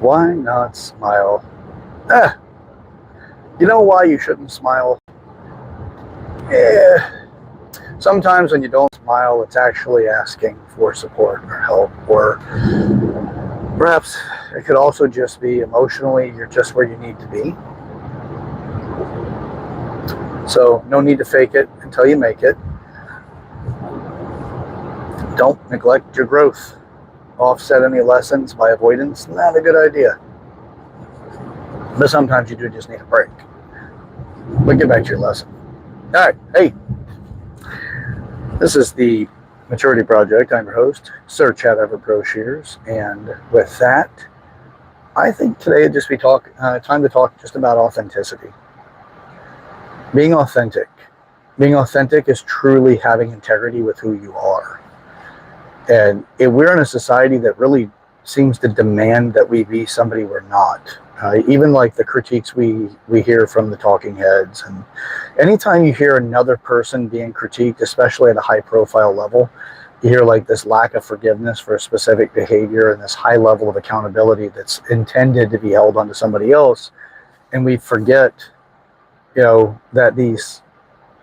Why not smile? Ah, you know why you shouldn't smile? Yeah. Sometimes when you don't smile, it's actually asking for support or help, or perhaps it could also just be emotionally you're just where you need to be. So no need to fake it until you make it. Don't neglect your growth. Offset any lessons by avoidance, not a good idea. But sometimes you do just need a break. But get back to your lesson. All right, hey, this is the Maturity Project. I'm your host, Sir Chad Everett Broshears, and with that, I think today would just be time to talk just about authenticity. Being authentic. Being authentic is truly having integrity with who you are. And we're in a society that really seems to demand that we be somebody we're not. Even like the critiques we hear from the talking heads. And anytime you hear another person being critiqued, especially at a high profile level, you hear like this lack of forgiveness for a specific behavior and this high level of accountability that's intended to be held onto somebody else. And we forget, that these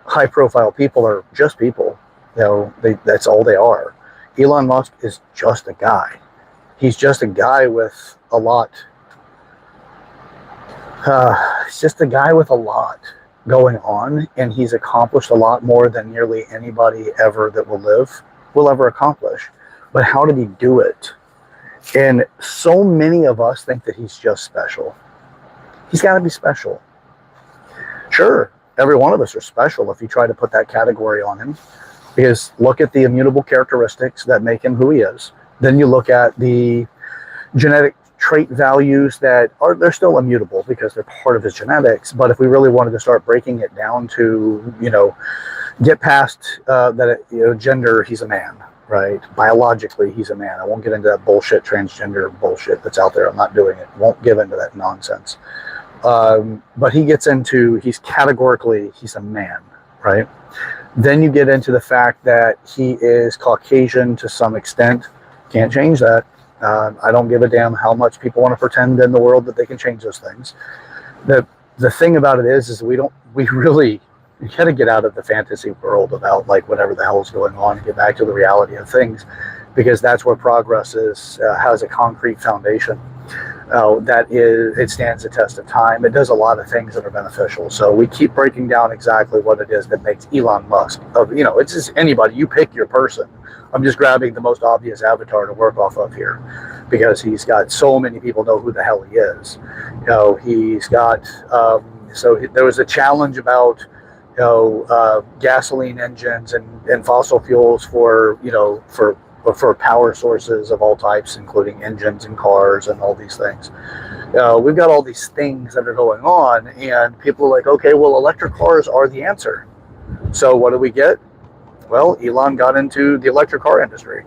high profile people are just people. That's all they are. Elon Musk is just a guy. He's just a guy with a lot. He's just a guy with a lot going on, and he's accomplished a lot more than nearly anybody ever that will ever accomplish. But how did he do it? And so many of us think that he's just special. He's got to be special. Sure, every one of us are special if you try to put that category on him. Because look at the immutable characteristics that make him who he is. Then you look at the genetic trait values they're still immutable because they're part of his genetics. But if we really wanted to start breaking it down to, get past gender, he's a man, right? Biologically, he's a man. I won't get into that bullshit, transgender bullshit that's out there. I'm not doing it. Won't give into that nonsense. But he's categorically, he's a man, right? Then you get into the fact that he is Caucasian to some extent. Can't change that. I don't give a damn how much people want to pretend in the world that they can change those things. The thing about it is we got to get out of the fantasy world about like whatever the hell is going on and get back to the reality of things, because that's where progress has a concrete foundation. It stands the test of time. It does a lot of things that are beneficial. So we keep breaking down exactly what it is that makes Elon Musk. It's just anybody. You pick your person. I'm just grabbing the most obvious avatar to work off of here, because he's got so many people know who the hell he is. He's got. There was a challenge about gasoline engines and fossil fuels for power sources of all types, including engines and cars and all these things. We've got all these things that are going on, and people are like, okay, well, electric cars are the answer. So what do we get? Well, Elon got into the electric car industry.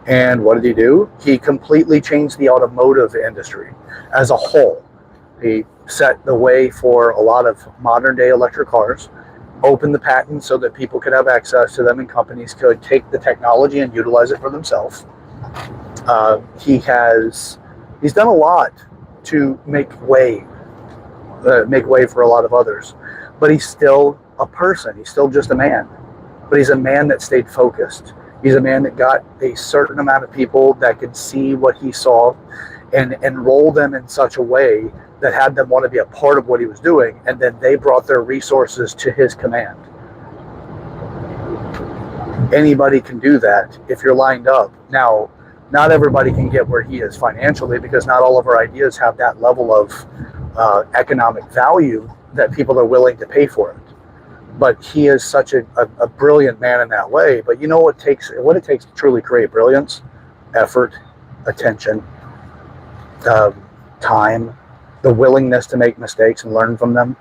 And what did he do? He completely changed the automotive industry as a whole. He set the way for a lot of modern day electric cars, opened the patents so that people could have access to them and companies could take the technology and utilize it for themselves. He's done a lot to make way for a lot of others, but he's still a person. He's still just a man, but he's a man that stayed focused. He's a man that got a certain amount of people that could see what he saw and enroll them in such a way that had them want to be a part of what he was doing, and then they brought their resources to his command. Anybody can do that if you're lined up. Now, not everybody can get where he is financially, because not all of our ideas have that level of economic value that people are willing to pay for it. But he is such a brilliant man in that way. But you know what it takes to truly create brilliance? Effort, attention, time, the willingness to make mistakes and learn from them.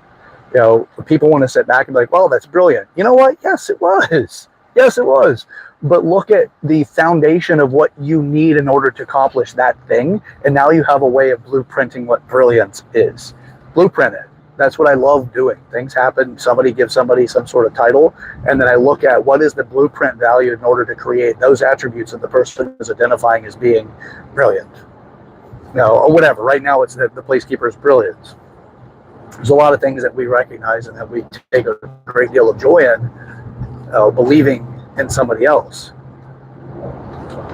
People want to sit back and be like, well, that's brilliant. You know what? Yes, it was. Yes, it was. But look at the foundation of what you need in order to accomplish that thing. And now you have a way of blueprinting what brilliance is. Blueprint it. That's what I love doing. Things happen. Somebody gives somebody some sort of title. And then I look at what is the blueprint value in order to create those attributes that the person is identifying as being brilliant. or whatever. Right now, it's the placekeeper's brilliance. There's a lot of things that we recognize and that we take a great deal of joy in, believing in somebody else.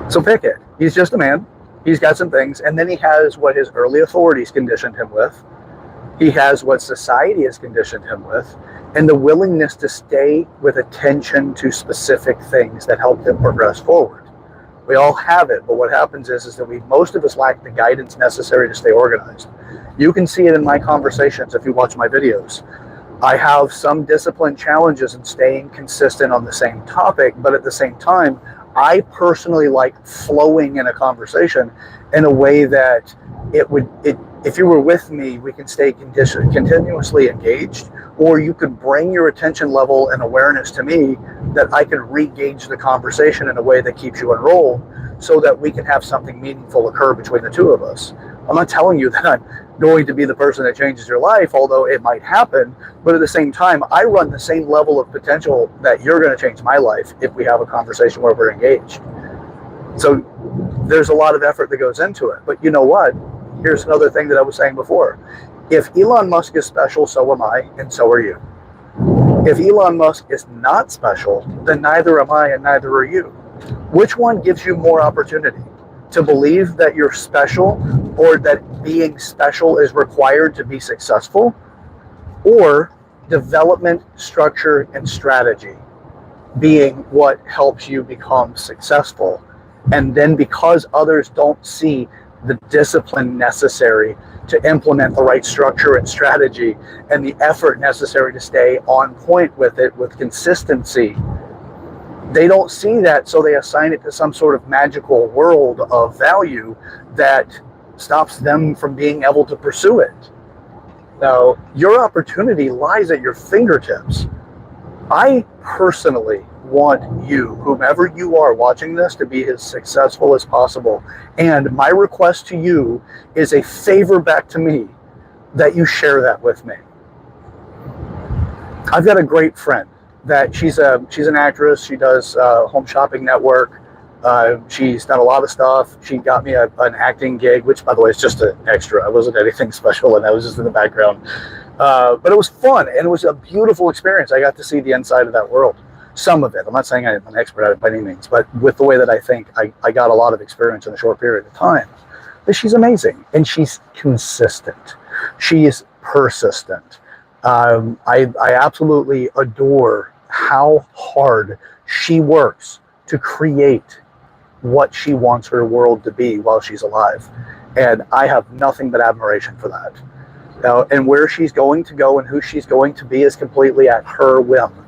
So pick it. He's just a man. He's got some things, and then he has what his early authorities conditioned him with. He has what society has conditioned him with, and the willingness to stay with attention to specific things that help him progress forward. We all have it, but what happens is that most of us lack the guidance necessary to stay organized. You can see it in my conversations if you watch my videos. I have some discipline challenges in staying consistent on the same topic, but at the same time, I personally like flowing in a conversation in a way that if you were with me, we can stay continuously engaged, or you could bring your attention level and awareness to me that I can re-gauge the conversation in a way that keeps you enrolled so that we can have something meaningful occur between the two of us. I'm not telling you that I'm going to be the person that changes your life, although it might happen, but at the same time, I run the same level of potential that you're going to change my life if we have a conversation where we're engaged. So there's a lot of effort that goes into it, but you know what? Here's another thing that I was saying before. If Elon Musk is special, so am I, and so are you. If Elon Musk is not special, then neither am I and neither are you. Which one gives you more opportunity? To believe that you're special, or that being special is required to be successful, or development, structure, and strategy being what helps you become successful. And then because others don't see the discipline necessary to implement the right structure and strategy and the effort necessary to stay on point with it with consistency, they don't see that, so they assign it to some sort of magical world of value that stops them from being able to pursue it. Now, your opportunity lies at your fingertips. I personally want you, whomever you are watching this, to be as successful as possible. And my request to you is a favor back to me that you share that with me. I've got a great friend that she's an actress. She does Home Shopping Network. She's done a lot of stuff. She got me an acting gig, which, by the way, is just an extra. It wasn't anything special, and I was just in the background. But it was fun, and it was a beautiful experience. I got to see the inside of that world. Some of it. I'm not saying I'm an expert at it by any means, but with the way that I think, I got a lot of experience in a short period of time. But she's amazing, and she's consistent. She is persistent. I absolutely adore how hard she works to create what she wants her world to be while she's alive. And I have nothing but admiration for that. And where she's going to go and who she's going to be is completely at her whim.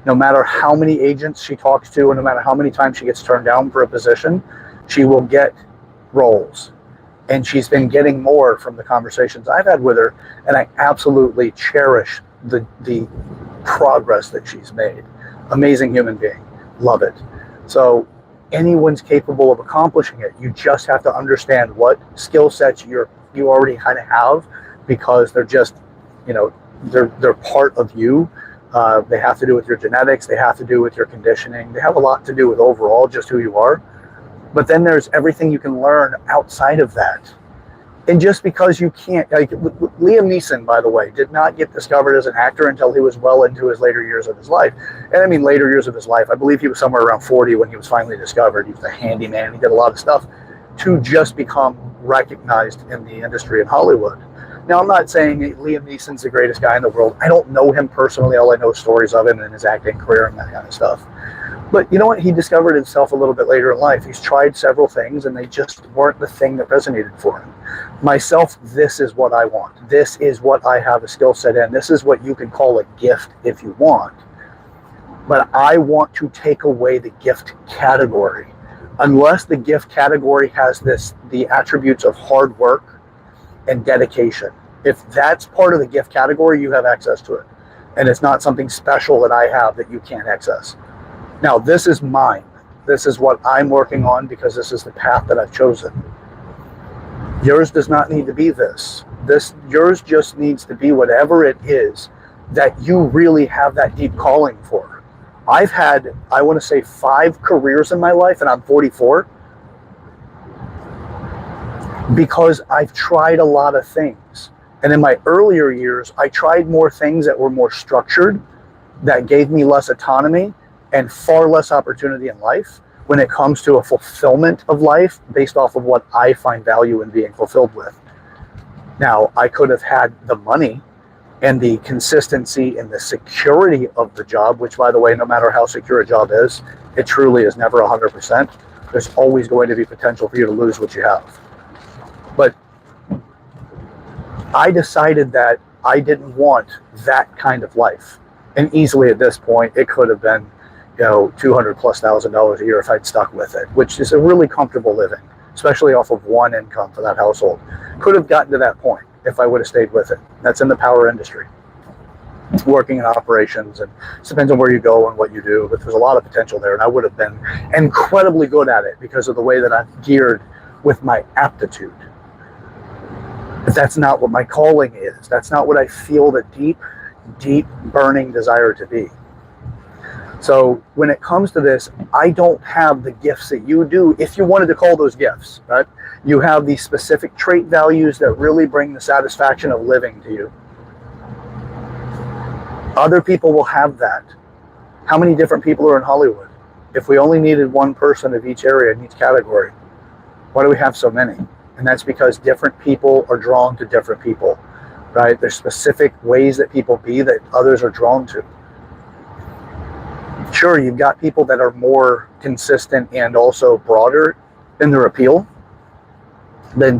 No matter how many agents she talks to, and no matter how many times she gets turned down for a position, she will get roles. And she's been getting more from the conversations I've had with her, and I absolutely cherish the progress that she's made. Amazing human being. Love it. So anyone's capable of accomplishing it. You just have to understand what skill sets you already kind of have, because they're just, they're part of you. They have to do with your genetics. They have to do with your conditioning. They have a lot to do with overall just who you are. But then there's everything you can learn outside of that. And just because you can't, Liam Neeson, by the way, did not get discovered as an actor until he was well into his later years of his life. And I mean later years of his life. I believe he was somewhere around 40 when he was finally discovered. He was a handyman. He did a lot of stuff to just become recognized in the industry in Hollywood. Now, I'm not saying Liam Neeson's the greatest guy in the world. I don't know him personally. All I know is stories of him and his acting career and that kind of stuff. But you know what? He discovered himself a little bit later in life. He's tried several things, and they just weren't the thing that resonated for him. Myself, this is what I want. This is what I have a skill set in. This is what you can call a gift if you want. But I want to take away the gift category. Unless the gift category has the attributes of hard work and dedication. If that's part of the gift category, you have access to it. And it's not something special that I have that you can't access. Now, this is mine. This is what I'm working on because this is the path that I've chosen. Yours does not need to be this. Yours just needs to be whatever it is that you really have that deep calling for. I've had, I want to say, 5 careers in my life, and I'm 44. because I've tried a lot of things. And in my earlier years, I tried more things that were more structured, that gave me less autonomy and far less opportunity in life when it comes to a fulfillment of life based off of what I find value in being fulfilled with. Now, I could have had the money and the consistency and the security of the job, which, by the way, no matter how secure a job is, it truly is never 100%. There's always going to be potential for you to lose what you have. But I decided that I didn't want that kind of life. And easily at this point, it could have been, $200,000+ a year if I'd stuck with it, which is a really comfortable living, especially off of one income for that household. Could have gotten to that point if I would have stayed with it. That's in the power industry, working in operations, and it depends on where you go and what you do, but there's a lot of potential there, and I would have been incredibly good at it because of the way that I'm geared with my aptitude. But that's not what my calling is. That's not what I feel the deep burning desire to be. So when it comes to this, I don't have the gifts that you do, if you wanted to call those gifts, right? You have these specific trait values that really bring the satisfaction of living to you. Other people will have that. How many different people are in Hollywood? If we only needed one person of each area in each category, why do we have so many? And that's because different people are drawn to different people, right? There's specific ways that people be that others are drawn to. Sure, you've got people that are more consistent and also broader in their appeal. Then,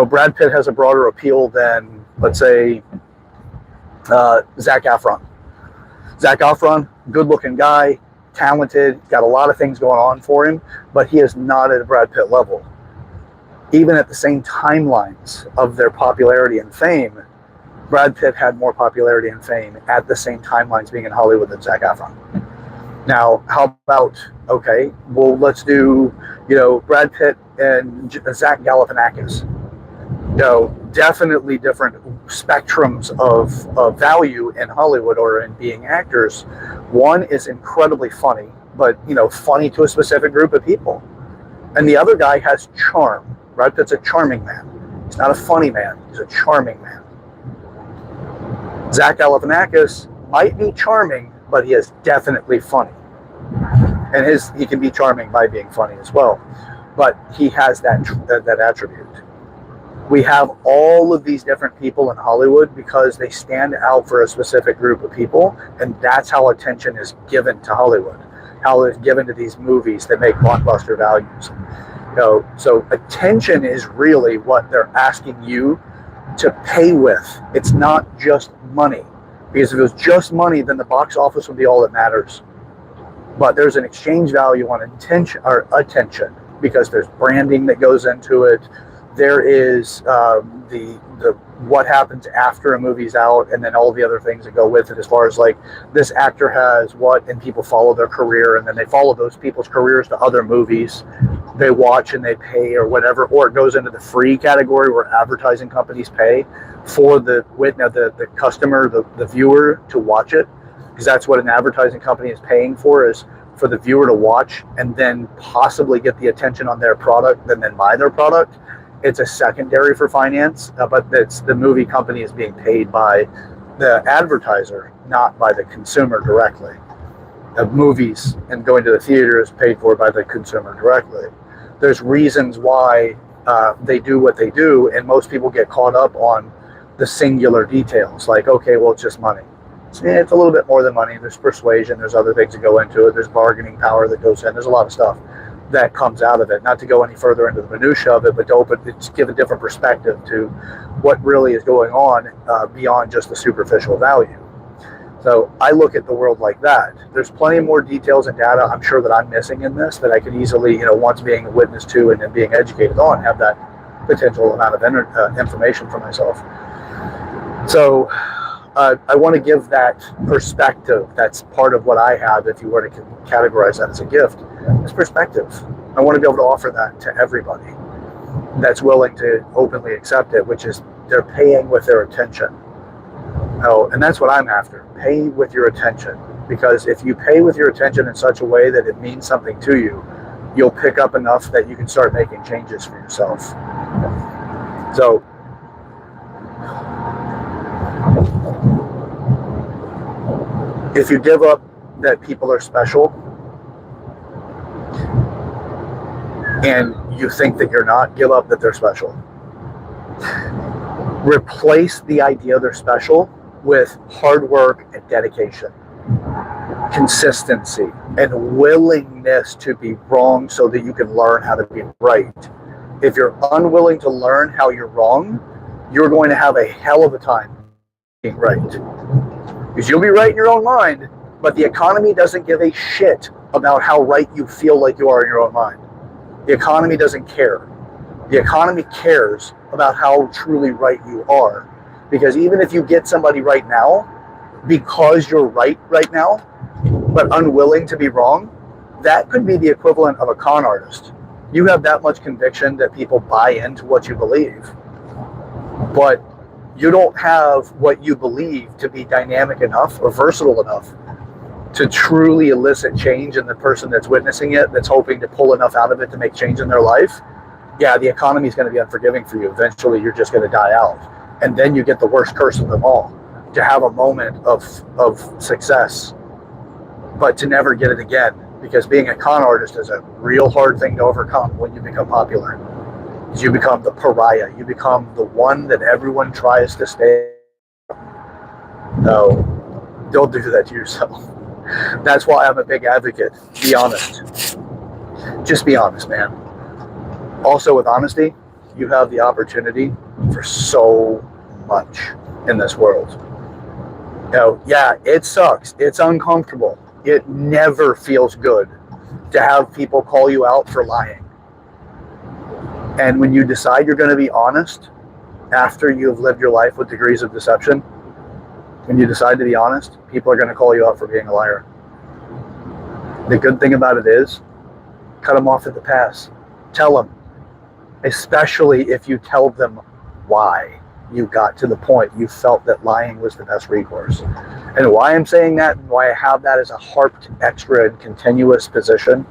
Brad Pitt has a broader appeal than, let's say, Zac Efron. Zac Efron, good-looking guy, talented, got a lot of things going on for him, but he is not at a Brad Pitt level. Even at the same timelines of their popularity and fame, Brad Pitt had more popularity and fame at the same timelines being in Hollywood than Zac Efron. Now, how about, let's do, Brad Pitt and Zach Galifianakis. Definitely different spectrums of value in Hollywood or in being actors. One is incredibly funny, but, funny to a specific group of people. And the other guy has charm. Brad Pitt's a charming man. He's not a funny man. He's a charming man. Zach Galifianakis might be charming, but he is definitely funny. And he can be charming by being funny as well. But he has that attribute. We have all of these different people in Hollywood because they stand out for a specific group of people, and that's how attention is given to Hollywood, how it's given to these movies that make blockbuster values. So attention is really what they're asking you to pay with. It's not just money, because if it was just money, then the box office would be all that matters. But there's an exchange value on attention, because there's branding that goes into it. There is the what happens after a movie's out, and then all the other things that go with it, as far as like this actor has what, and people follow their career, and then they follow those people's careers to other movies. They watch and they pay or whatever, or it goes into the free category where advertising companies pay for the customer, the viewer, to watch it, because that's what an advertising company is paying for, is for the viewer to watch and then possibly get the attention on their product and then buy their product. It's a secondary for finance, but the movie company is being paid by the advertiser, not by the consumer directly. The movies and going to the theater is paid for by the consumer directly. There's reasons why they do what they do, and most people get caught up on the singular details, like, it's just money. It's a little bit more than money. There's persuasion, there's other things that go into it, there's bargaining power that goes in, there's a lot of stuff that comes out of it. Not to go any further into the minutia of it, but to give a different perspective to what really is going on beyond just the superficial value. So I look at the world like that. There's plenty more details and data I'm sure that I'm missing in this that I could easily, once being a witness to and then being educated on, have that potential amount of information for myself. So I want to give that perspective. That's part of what I have, if you were to categorize that as a gift, is perspective. I want to be able to offer that to everybody that's willing to openly accept it, which is they're paying with their attention. And that's what I'm after. Pay with your attention. Because if you pay with your attention in such a way that it means something to you, you'll pick up enough that you can start making changes for yourself. So if you give up that people are special and you think that you're not, give up that they're special. Replace the idea they're special with hard work and dedication, consistency, and willingness to be wrong so that you can learn how to be right. If you're unwilling to learn how you're wrong, you're going to have a hell of a time being right. Because you'll be right in your own mind, but the economy doesn't give a shit about how right you feel like you are in your own mind. The economy doesn't care. The economy cares about how truly right you are. Because even if you get somebody right now, because you're right now, but unwilling to be wrong, that could be the equivalent of a con artist. You have that much conviction that people buy into what you believe, but you don't have what you believe to be dynamic enough or versatile enough to truly elicit change in the person that's witnessing it, that's hoping to pull enough out of it to make change in their life. Yeah, the economy is going to be unforgiving for you. Eventually, you're just going to die out. And then you get the worst curse of them all, to have a moment of success, but to never get it again. Because being a con artist is a real hard thing to overcome when you become popular. You become the pariah. You become the one that everyone tries to stay. No, don't do that to yourself. That's why I'm a big advocate. Be honest. Just be honest, man. Also, with honesty, you have the opportunity for so much in this world. You know, yeah, it sucks. It's uncomfortable. It never feels good to have people call you out for lying. And when you decide you're going to be honest after you've lived your life with degrees of deception, when you decide to be honest, people are going to call you out for being a liar. The good thing about it is, cut them off at the pass. Tell them, especially if you tell them why you got to the point you felt that lying was the best recourse. And why I'm saying that, and why I have that as a harped, extra, and continuous position,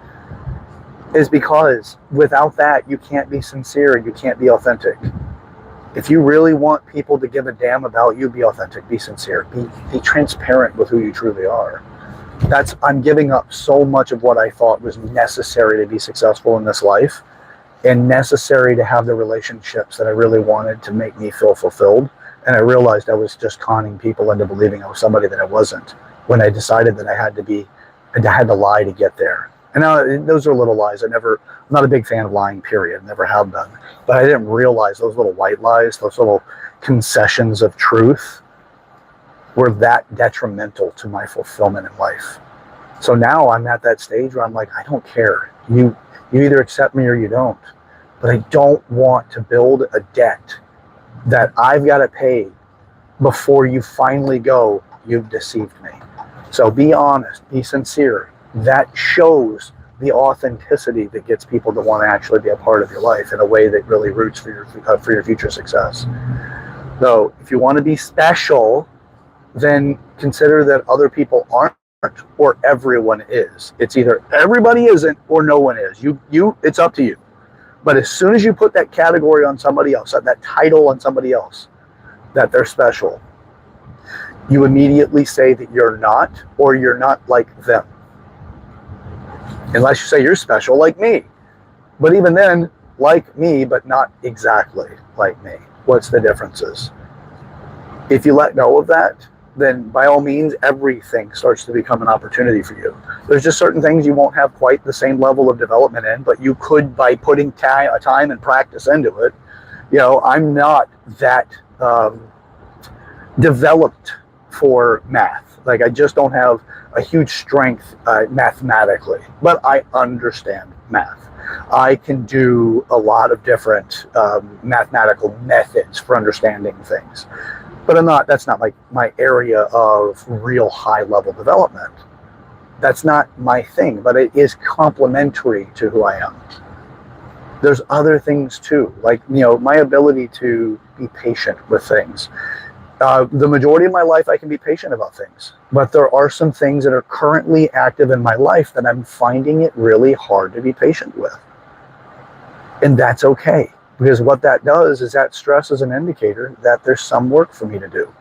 is because without that, you can't be sincere, you can't be authentic. If you really want people to give a damn about you, be authentic, be sincere, be transparent with who you truly are. I'm giving up so much of what I thought was necessary to be successful in this life, and necessary to have the relationships that I really wanted to make me feel fulfilled. And I realized I was just conning people into believing I was somebody that I wasn't, when I decided that I had to lie to get there. And now those are little lies. I'm not a big fan of lying, period. Never have been. But I didn't realize those little white lies, those little concessions of truth, were that detrimental to my fulfillment in life. So now I'm at that stage where I'm like, I don't care. You either accept me or you don't. But I don't want to build a debt that I've got to pay before you finally go, you've deceived me. So be honest, be sincere. That shows the authenticity that gets people to want to actually be a part of your life in a way that really roots for your future success. So if you want to be special, then consider that other people aren't, or everyone is. It's either everybody isn't or no one is. It's up to you. But as soon as you put that category on somebody else, that title on somebody else, that they're special, you immediately say that you're not, or you're not like them. Unless you say you're special like me. But even then, like me, but not exactly like me. What's the differences? If you let go of that, then by all means, everything starts to become an opportunity for you. There's just certain things you won't have quite the same level of development in, but you could, by putting time and practice into it. You know, I'm not that developed for math. Like, I just don't have a huge strength mathematically, but I understand math. I can do a lot of different mathematical methods for understanding things. But that's not like my area of real high level development. That's not my thing, but it is complementary to who I am. There's other things too, like, you know, my ability to be patient with things. The majority of my life, I can be patient about things, but there are some things that are currently active in my life that I'm finding it really hard to be patient with. And that's okay, because what that does is that stress is an indicator that there's some work for me to do.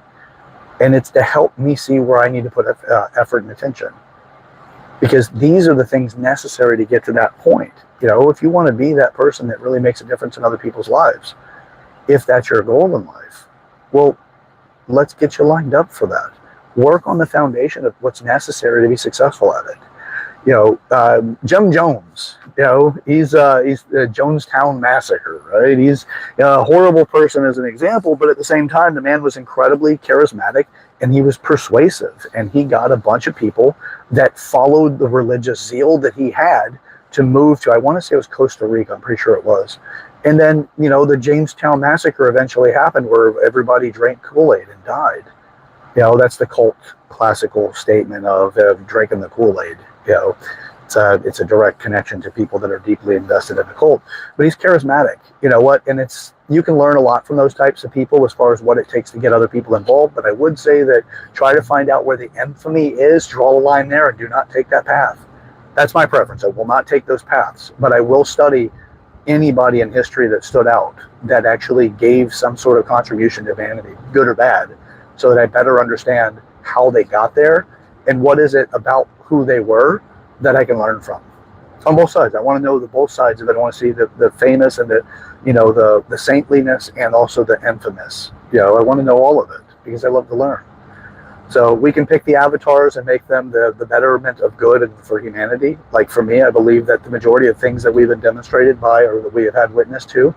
And it's to help me see where I need to put effort and attention. Because these are the things necessary to get to that point. If you want to be that person that really makes a difference in other people's lives, if that's your goal in life, well, let's get you lined up for that. Work on the foundation of what's necessary to be successful at it. Jim Jones, he's the Jonestown Massacre, right? He's a horrible person as an example, but at the same time, the man was incredibly charismatic and he was persuasive, and he got a bunch of people that followed the religious zeal that he had to move to, I want to say it was Costa Rica, I'm pretty sure it was. And then, the Jamestown Massacre eventually happened where everybody drank Kool-Aid and died. That's the cult classical statement of drinking the Kool-Aid. It's a direct connection to people that are deeply invested in the cult. But he's charismatic. And you can learn a lot from those types of people as far as what it takes to get other people involved. But I would say that try to find out where the infamy is, draw a line there, and do not take that path. That's my preference. I will not take those paths, but I will study anybody in history that stood out, that actually gave some sort of contribution to humanity, good or bad, so that I better understand how they got there and what is it about who they were that I can learn from. On both sides. I want to know both sides of it. I want to see the famous and the saintliness and also the infamous. I want to know all of it because I love to learn. So we can pick the avatars and make them the betterment of good and for humanity. Like for me, I believe that the majority of things that we've been demonstrated by or that we have had witness to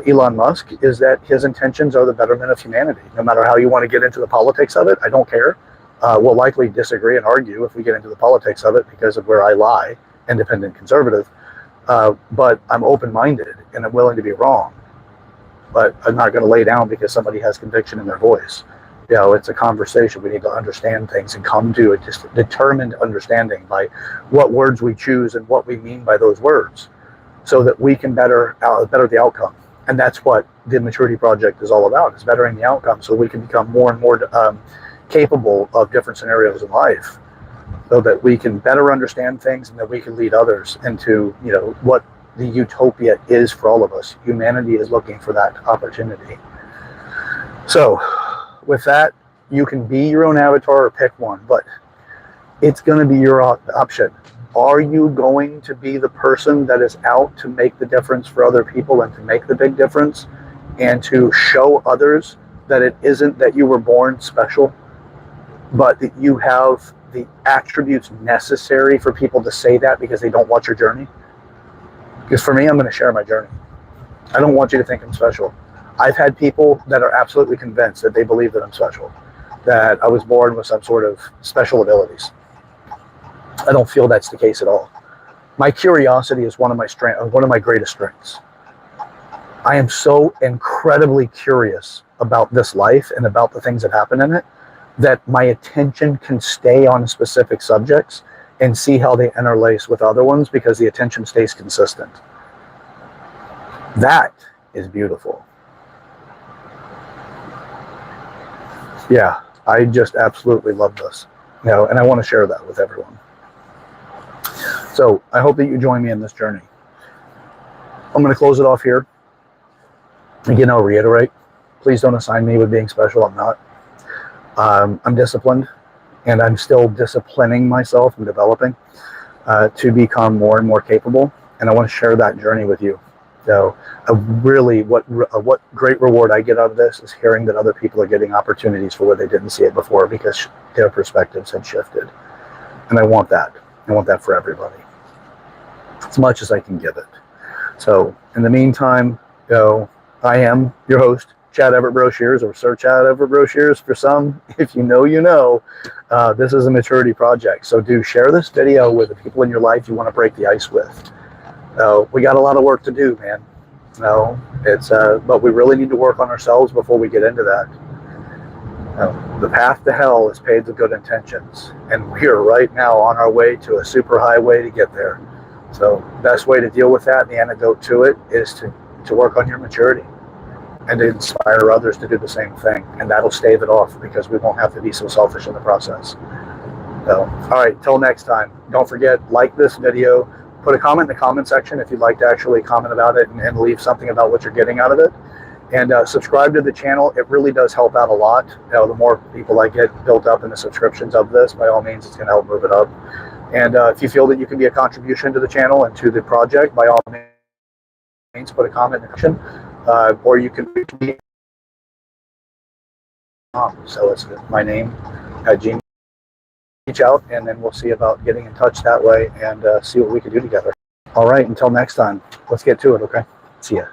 Elon Musk is that his intentions are the betterment of humanity. No matter how you want to get into the politics of it, I don't care. We'll likely disagree and argue if we get into the politics of it because of where I lie, independent conservative. But I'm open-minded and I'm willing to be wrong. But I'm not going to lay down because somebody has conviction in their voice. It's a conversation. We need to understand things and come to a determined understanding by what words we choose and what we mean by those words so that we can better the outcome. And that's what the Maturity Project is all about, is bettering the outcome so we can become more and more capable of different scenarios in life so that we can better understand things and that we can lead others into, what the utopia is for all of us. Humanity is looking for that opportunity. So, with that, you can be your own avatar or pick one, but it's going to be your option. Are you going to be the person that is out to make the difference for other people and to make the big difference and to show others that it isn't that you were born special, but that you have the attributes necessary for people to say that because they don't watch your journey? Because for me, I'm going to share my journey. I don't want you to think I'm special. I've had people that are absolutely convinced that they believe that I'm special, that I was born with some sort of special abilities. I don't feel that's the case at all. My curiosity is one of my greatest strengths. I am so incredibly curious about this life and about the things that happen in it that my attention can stay on specific subjects and see how they interlace with other ones because the attention stays consistent. That is beautiful. Yeah, I just absolutely love this, and I want to share that with everyone. So I hope that you join me in this journey. I'm going to close it off here. Again, I'll reiterate, please don't assign me with being special. I'm not. I'm disciplined, and I'm still disciplining myself and developing to become more and more capable, and I want to share that journey with you. So what great reward I get out of this is hearing that other people are getting opportunities for where they didn't see it before because their perspectives had shifted. And I want that. I want that for everybody, as much as I can give it. So in the meantime, I am your host, Chad Everett Broshears, or Sir Chad Everett Broshears for some. If you know, you know. This is a maturity project. So do share this video with the people in your life you want to break the ice with. We got a lot of work to do, man. But we really need to work on ourselves before we get into that. The path to hell is paved with good intentions, and we are right now on our way to a super highway to get there. So best way to deal with that, the antidote to it, is to work on your maturity. and to inspire others to do the same thing. And that'll stave it off because we won't have to be so selfish in the process. So, all right, till next time. Don't forget, like this video, put a comment in the comment section if you'd like to actually comment about it and leave something about what you're getting out of it. And subscribe to the channel. It really does help out a lot. The more people I get built up in the subscriptions of this, by all means, it's going to help move it up. And if you feel that you can be a contribution to the channel and to the project, by all means, put a comment in the section. Or you can reach me. So it's my name at Gmail. Reach out, and then we'll see about getting in touch that way and see what we can do together. All right, until next time, let's get to it, okay? See ya.